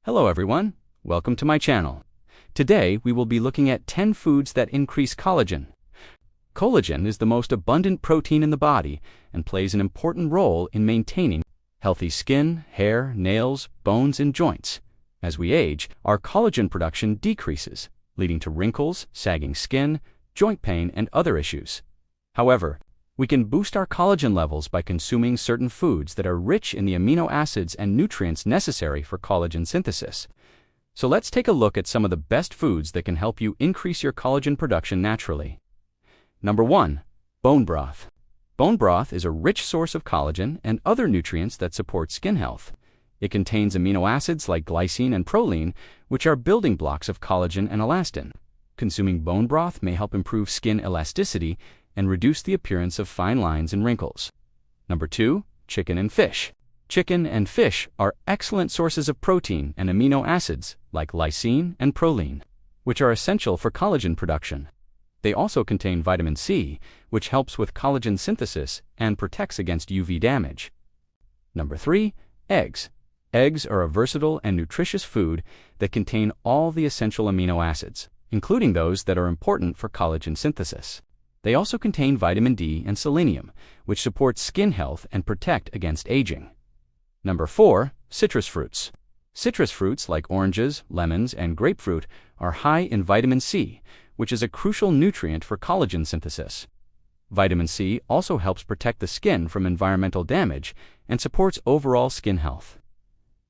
Hello everyone, welcome to my channel. Today we will be looking at 10 foods that increase collagen. Collagen is the most abundant protein in the body and plays an important role in maintaining healthy skin, hair, nails, bones, and joints. As we age, our collagen production decreases, leading to wrinkles, sagging skin, joint pain, and other issues. However, we can boost our collagen levels by consuming certain foods that are rich in the amino acids and nutrients necessary for collagen synthesis. So let's take a look at some of the best foods that can help you increase your collagen production naturally. Number 1. Bone broth. Bone broth is a rich source of collagen and other nutrients that support skin health. It contains amino acids like glycine and proline, which are building blocks of collagen and elastin. Consuming bone broth may help improve skin elasticity and reduce the appearance of fine lines and wrinkles. Number 2. Chicken and fish. Chicken and fish are excellent sources of protein and amino acids like lysine and proline, which are essential for collagen production. They also contain vitamin C, which helps with collagen synthesis and protects against UV damage. Number 3. Eggs. Eggs are a versatile and nutritious food that contain all the essential amino acids, including those that are important for collagen synthesis. They also contain vitamin D and selenium, which support skin health and protect against aging. Number 4. Citrus fruits. Citrus fruits like oranges, lemons, and grapefruit are high in vitamin C, which is a crucial nutrient for collagen synthesis. Vitamin C also helps protect the skin from environmental damage and supports overall skin health.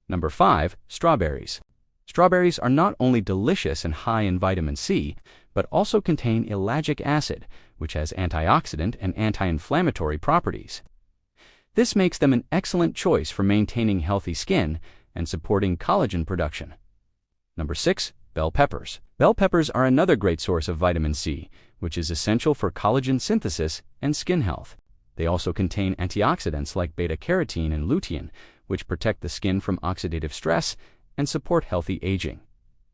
Number 5. Strawberries. Strawberries are not only delicious and high in vitamin C, but also contain ellagic acid, which has antioxidant and anti-inflammatory properties. This makes them an excellent choice for maintaining healthy skin and supporting collagen production. Number 6. Bell peppers. Bell peppers are another great source of vitamin C, which is essential for collagen synthesis and skin health. They also contain antioxidants like beta-carotene and lutein, which protect the skin from oxidative stress and support healthy aging.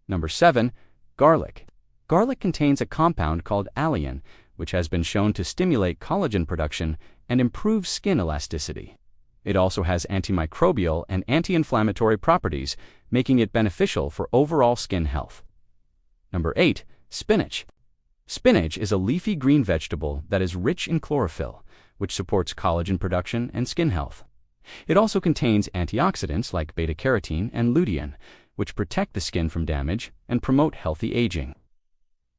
Number 7. Garlic. Garlic contains a compound called alliin, which has been shown to stimulate collagen production and improve skin elasticity. It also has antimicrobial and anti-inflammatory properties, making it beneficial for overall skin health. Number 8. Spinach. Spinach is a leafy green vegetable that is rich in chlorophyll, which supports collagen production and skin health. It also contains antioxidants like beta-carotene and lutein, which protect the skin from damage and promote healthy aging.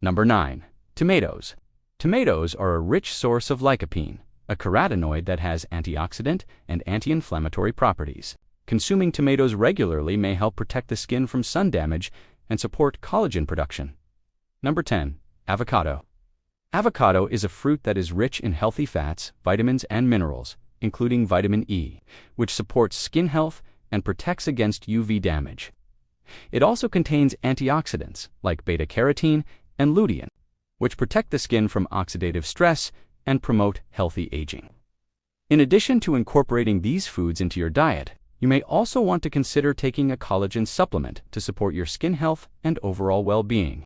Number 9. Tomatoes. Tomatoes are a rich source of lycopene, a carotenoid that has antioxidant and anti-inflammatory properties. Consuming tomatoes regularly may help protect the skin from sun damage and support collagen production. Number 10. Avocado. Avocado is a fruit that is rich in healthy fats, vitamins, and minerals, including vitamin E, which supports skin health and protects against UV damage. It also contains antioxidants like beta-carotene and lutein, which protect the skin from oxidative stress and promote healthy aging. In addition to incorporating these foods into your diet, you may also want to consider taking a collagen supplement to support your skin health and overall well-being.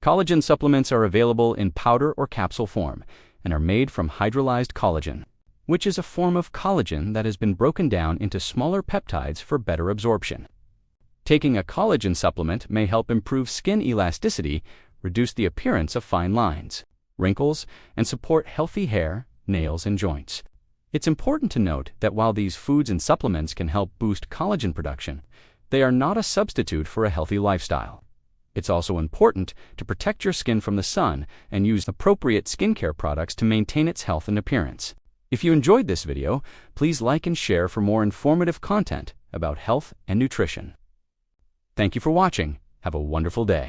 Collagen supplements are available in powder or capsule form and are made from hydrolyzed collagen, which is a form of collagen that has been broken down into smaller peptides for better absorption. Taking a collagen supplement may help improve skin elasticity, reduce the appearance of fine lines, wrinkles, and support healthy hair, nails, and joints. It's important to note that while these foods and supplements can help boost collagen production, they are not a substitute for a healthy lifestyle. It's also important to protect your skin from the sun and use appropriate skincare products to maintain its health and appearance. If you enjoyed this video, please like and share for more informative content about health and nutrition. Thank you for watching. Have a wonderful day.